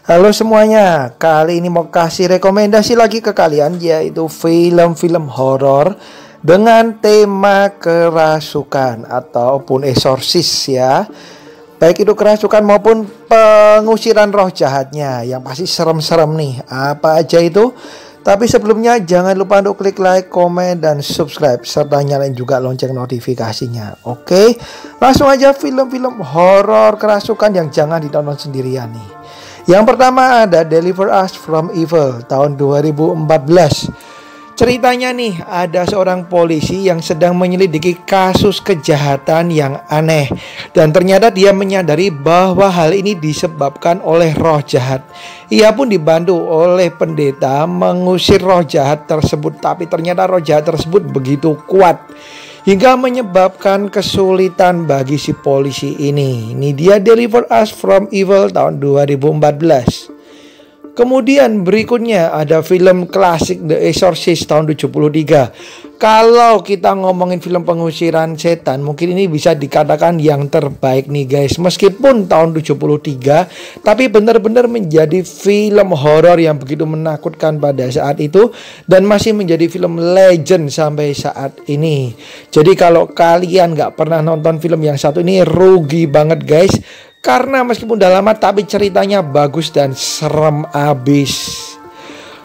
Halo semuanya, kali ini mau kasih rekomendasi lagi ke kalian, yaitu film-film horor dengan tema kerasukan ataupun eksorsis ya. Baik itu kerasukan maupun pengusiran roh jahatnya, yang pasti serem-serem nih. Apa aja itu? Tapi sebelumnya jangan lupa untuk klik like, komen, dan subscribe, serta nyalain juga lonceng notifikasinya. Oke, langsung aja film-film horor kerasukan yang jangan ditonton sendirian nih. Yang pertama ada Deliver Us From Evil tahun 2014. Ceritanya nih, ada seorang polisi yang sedang menyelidiki kasus kejahatan yang aneh. Dan ternyata dia menyadari bahwa hal ini disebabkan oleh roh jahat. Ia pun dibantu oleh pendeta mengusir roh jahat tersebut. Tapi ternyata roh jahat tersebut begitu kuat hingga menyebabkan kesulitan bagi si polisi ini. Ini dia Deliver Us From Evil tahun 2014. Kemudian berikutnya ada film klasik The Exorcist tahun 73. Kalau kita ngomongin film pengusiran setan, mungkin ini bisa dikatakan yang terbaik nih guys. Meskipun tahun 73, tapi benar-benar menjadi film horor yang begitu menakutkan pada saat itu, dan masih menjadi film legend sampai saat ini. Jadi kalau kalian gak pernah nonton film yang satu ini, rugi banget guys. Karena meskipun udah lama tapi ceritanya bagus dan serem abis.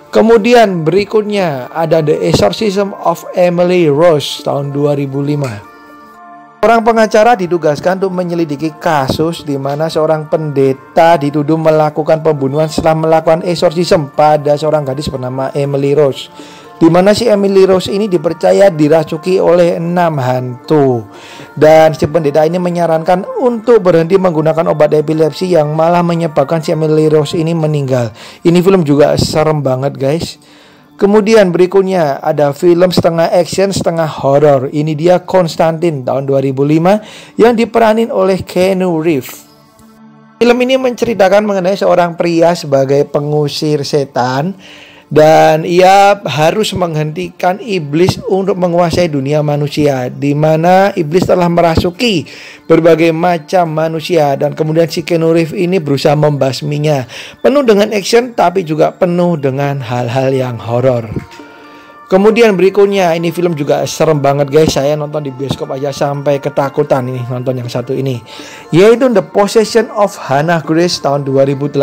Kemudian berikutnya ada The Exorcism of Emily Rose tahun 2005. Orang pengacara ditugaskan untuk menyelidiki kasus di mana seorang pendeta dituduh melakukan pembunuhan setelah melakukan eksorsisme pada seorang gadis bernama Emily Rose. Di mana si Emily Rose ini dipercaya dirasuki oleh 6 hantu. Dan si pendeta ini menyarankan untuk berhenti menggunakan obat epilepsi yang malah menyebabkan si Emily Rose ini meninggal. Ini film juga serem banget guys. Kemudian berikutnya ada film setengah action setengah horor. Ini dia Konstantin tahun 2005 yang diperanin oleh Keanu Reeves. Film ini menceritakan mengenai seorang pria sebagai pengusir setan, dan ia harus menghentikan iblis untuk menguasai dunia manusia, di mana iblis telah merasuki berbagai macam manusia. Dan kemudian si Keanu Reeves ini berusaha membasminya. Penuh dengan action tapi juga penuh dengan hal-hal yang horor. Kemudian berikutnya, ini film juga serem banget guys. Saya nonton di bioskop aja sampai ketakutan ini nonton yang satu ini, yaitu The Possession of Hannah Grace tahun 2018.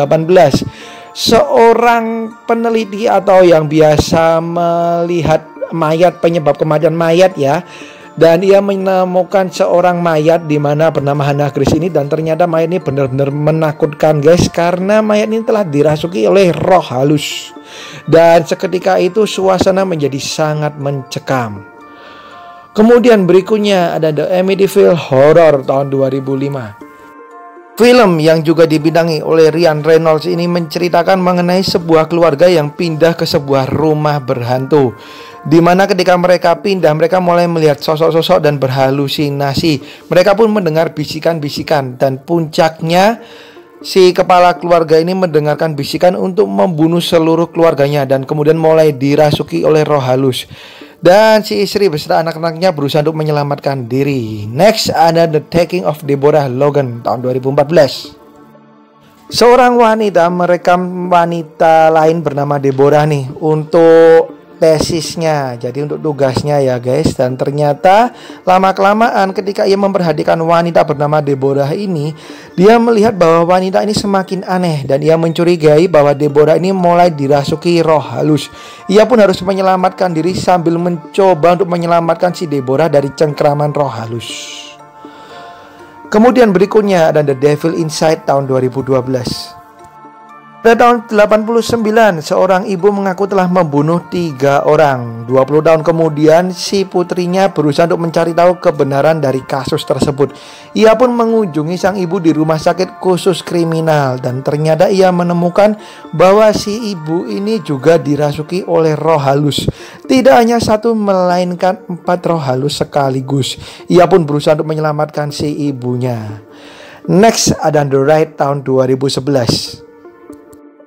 Seorang peneliti atau yang biasa melihat mayat, penyebab kematian mayat ya, dan ia menemukan seorang mayat di mana bernama Hannah Grace ini. Dan ternyata mayat ini benar-benar menakutkan guys, karena mayat ini telah dirasuki oleh roh halus. Dan seketika itu suasana menjadi sangat mencekam. Kemudian berikutnya ada The Amityville Horror tahun 2005. Film yang juga dibintangi oleh Ryan Reynolds ini menceritakan mengenai sebuah keluarga yang pindah ke sebuah rumah berhantu, di mana ketika mereka pindah, mereka mulai melihat sosok-sosok dan berhalusinasi. Mereka pun mendengar bisikan-bisikan, dan puncaknya si kepala keluarga ini mendengarkan bisikan untuk membunuh seluruh keluarganya, dan kemudian mulai dirasuki oleh roh halus. Dan si istri beserta anak-anaknya berusaha untuk menyelamatkan diri. Next ada The Taking of Deborah Logan tahun 2014. Seorang wanita merekam wanita lain bernama Deborah nih untuk tesisnya, jadi untuk tugasnya ya guys. Dan ternyata lama-kelamaan ketika ia memperhatikan wanita bernama Deborah ini, dia melihat bahwa wanita ini semakin aneh, dan ia mencurigai bahwa Deborah ini mulai dirasuki roh halus. Ia pun harus menyelamatkan diri sambil mencoba untuk menyelamatkan si Deborah dari cengkraman roh halus. Kemudian berikutnya ada The Devil Inside tahun 2012. Pada tahun 89, seorang ibu mengaku telah membunuh 3 orang. 20 tahun kemudian, si putrinya berusaha untuk mencari tahu kebenaran dari kasus tersebut. Ia pun mengunjungi sang ibu di rumah sakit khusus kriminal, dan ternyata ia menemukan bahwa si ibu ini juga dirasuki oleh roh halus. Tidak hanya satu, melainkan 4 roh halus sekaligus. Ia pun berusaha untuk menyelamatkan si ibunya. Next ada The Ride tahun 2011.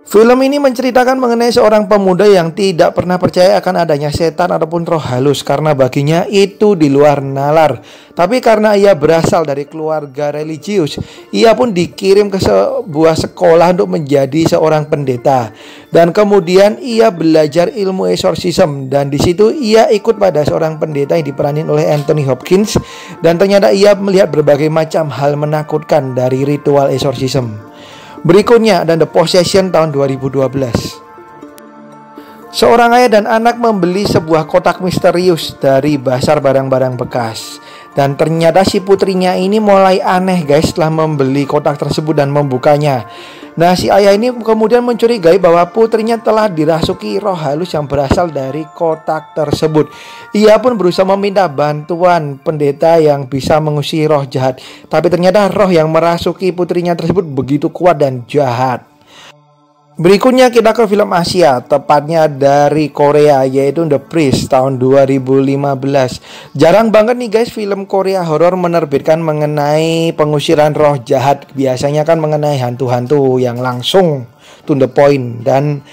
Film ini menceritakan mengenai seorang pemuda yang tidak pernah percaya akan adanya setan ataupun roh halus karena baginya itu di luar nalar. Tapi karena ia berasal dari keluarga religius, ia pun dikirim ke sebuah sekolah untuk menjadi seorang pendeta. Dan kemudian ia belajar ilmu exorcism dan di situ ia ikut pada seorang pendeta yang diperanin oleh Anthony Hopkins dan ternyata ia melihat berbagai macam hal menakutkan dari ritual exorcism. Berikutnya ada The Possession tahun 2012. Seorang ayah dan anak membeli sebuah kotak misterius dari pasar barang-barang bekas. Dan ternyata si putrinya ini mulai aneh guys setelah membeli kotak tersebut dan membukanya. Nah, si ayah ini kemudian mencurigai bahwa putrinya telah dirasuki roh halus yang berasal dari kotak tersebut. Ia pun berusaha meminta bantuan pendeta yang bisa mengusir roh jahat. Tapi ternyata roh yang merasuki putrinya tersebut begitu kuat dan jahat. Berikutnya kita ke film Asia, tepatnya dari Korea, yaitu The Priest tahun 2015. Jarang banget nih guys film Korea horor menerbitkan mengenai pengusiran roh jahat. Biasanya kan mengenai hantu-hantu yang langsung to the point. Dan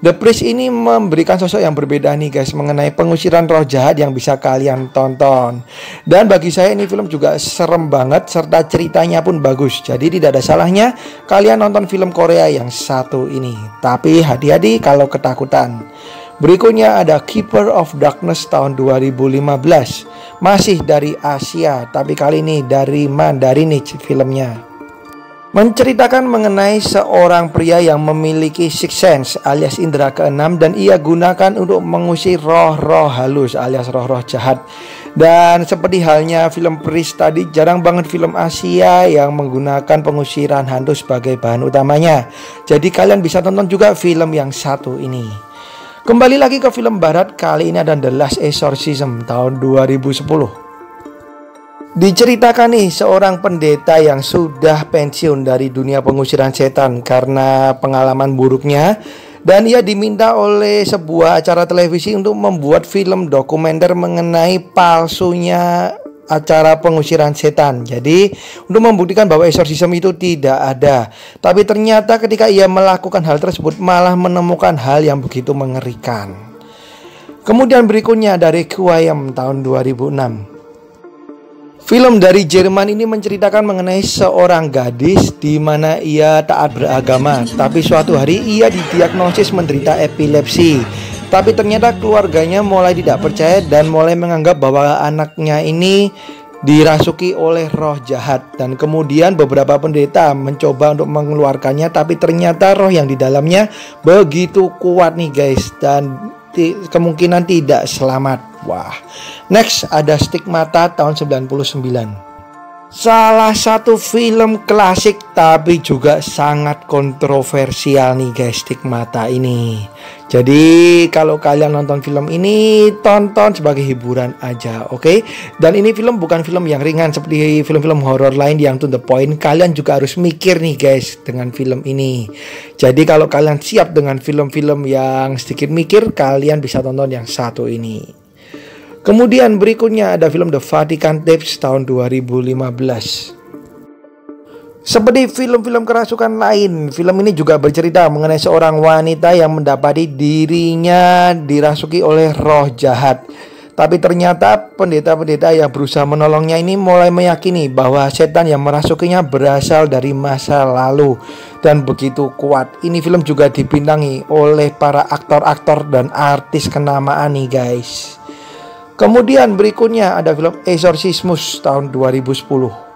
The Priest ini memberikan sosok yang berbeda nih guys mengenai pengusiran roh jahat yang bisa kalian tonton. Dan bagi saya ini film juga serem banget serta ceritanya pun bagus. Jadi tidak ada salahnya kalian nonton film Korea yang satu ini. Tapi hati-hati kalau ketakutan. Berikutnya ada Keeper of Darkness tahun 2015. Masih dari Asia, tapi kali ini dari Mandarin nih filmnya. Menceritakan mengenai seorang pria yang memiliki sixth sense alias indera keenam dan ia gunakan untuk mengusir roh-roh halus alias roh-roh jahat. Dan seperti halnya film Priest tadi, jarang banget film Asia yang menggunakan pengusiran hantu sebagai bahan utamanya. Jadi kalian bisa tonton juga film yang satu ini. Kembali lagi ke film barat, kali ini ada The Last Exorcism tahun 2010. Diceritakan nih seorang pendeta yang sudah pensiun dari dunia pengusiran setan karena pengalaman buruknya. Dan ia diminta oleh sebuah acara televisi untuk membuat film dokumenter mengenai palsunya acara pengusiran setan. Jadi untuk membuktikan bahwa exorcism itu tidak ada. Tapi ternyata ketika ia melakukan hal tersebut malah menemukan hal yang begitu mengerikan. Kemudian berikutnya dari Requiem tahun 2006. Film dari Jerman ini menceritakan mengenai seorang gadis di mana ia taat beragama, tapi suatu hari ia didiagnosis menderita epilepsi. Tapi ternyata keluarganya mulai tidak percaya dan mulai menganggap bahwa anaknya ini dirasuki oleh roh jahat. Dan kemudian beberapa pendeta mencoba untuk mengeluarkannya, tapi ternyata roh yang di dalamnya begitu kuat nih guys, dan kemungkinan tidak selamat. Wah. Next ada Stigmata tahun 99. Salah satu film klasik tapi juga sangat kontroversial nih guys, Stigmata ini. Jadi kalau kalian nonton film ini, tonton sebagai hiburan aja, oke? Dan ini film bukan film yang ringan seperti film-film horor lain yang to the point. Kalian juga harus mikir nih guys dengan film ini. Jadi kalau kalian siap dengan film-film yang sedikit mikir, kalian bisa tonton yang satu ini. Kemudian berikutnya ada film The Vatican Tapes tahun 2015. Seperti film-film kerasukan lain, film ini juga bercerita mengenai seorang wanita yang mendapati dirinya dirasuki oleh roh jahat. Tapi ternyata pendeta-pendeta yang berusaha menolongnya ini mulai meyakini bahwa setan yang merasukinya berasal dari masa lalu dan begitu kuat. Ini film juga dibintangi oleh para aktor-aktor dan artis kenamaan nih guys. Kemudian berikutnya ada film Exorcismus tahun 2010.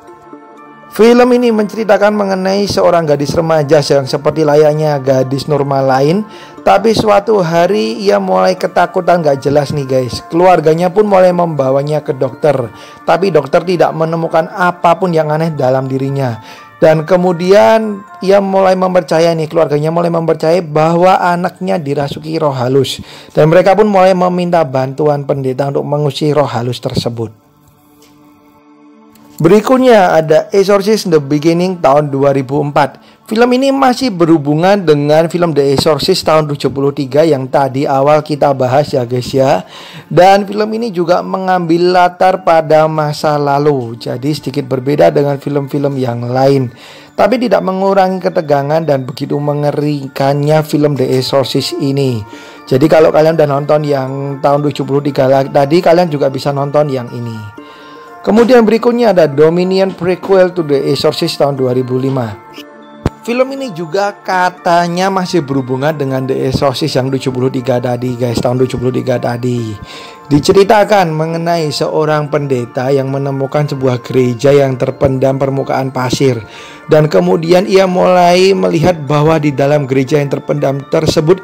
Film ini menceritakan mengenai seorang gadis remaja yang seperti layaknya gadis normal lain. Tapi suatu hari ia mulai ketakutan gak jelas nih guys. Keluarganya pun mulai membawanya ke dokter. Tapi dokter tidak menemukan apapun yang aneh dalam dirinya. Dan kemudian ia mulai mempercayai nih, keluarganya mulai mempercayai bahwa anaknya dirasuki roh halus. Dan mereka pun mulai meminta bantuan pendeta untuk mengusir roh halus tersebut. Berikutnya ada Exorcist The Beginning tahun 2004. Film ini masih berhubungan dengan film The Exorcist tahun 73 yang tadi awal kita bahas ya guys ya. Dan film ini juga mengambil latar pada masa lalu. Jadi sedikit berbeda dengan film-film yang lain. tapi tidak mengurangi ketegangan dan begitu mengerikannya film The Exorcist ini. Jadi kalau kalian udah nonton yang tahun 73 tadi, kalian juga bisa nonton yang ini. Kemudian berikutnya ada Dominion prequel to The Exorcist tahun 2005. Film ini juga katanya masih berhubungan dengan The Exorcist yang 73 tadi guys, tahun 73 tadi. Diceritakan mengenai seorang pendeta yang menemukan sebuah gereja yang terpendam permukaan pasir. Dan kemudian ia mulai melihat bahwa di dalam gereja yang terpendam tersebut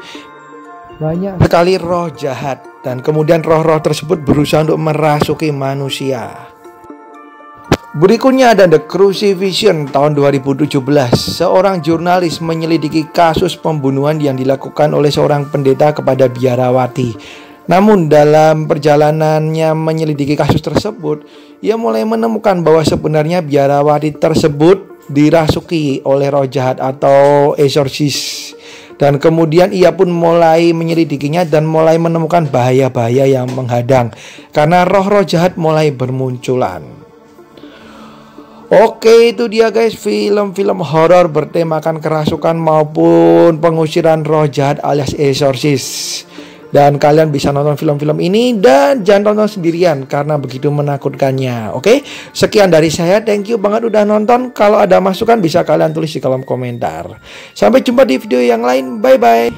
banyak sekali roh jahat. Dan kemudian roh-roh tersebut berusaha untuk merasuki manusia. Berikutnya ada The Crucifixion tahun 2017. Seorang jurnalis menyelidiki kasus pembunuhan yang dilakukan oleh seorang pendeta kepada biarawati. Namun dalam perjalanannya menyelidiki kasus tersebut, ia mulai menemukan bahwa sebenarnya biarawati tersebut dirasuki oleh roh jahat atau exorcist. Dan kemudian ia pun mulai menyelidikinya dan mulai menemukan bahaya-bahaya yang menghadang karena roh-roh jahat mulai bermunculan. Oke, itu dia guys, film-film horor bertemakan kerasukan maupun pengusiran roh jahat alias exorcist. Dan kalian bisa nonton film-film ini dan jangan tonton sendirian karena begitu menakutkannya. Oke, sekian dari saya, thank you banget udah nonton. Kalau ada masukan bisa kalian tulis di kolom komentar. Sampai jumpa di video yang lain, bye bye.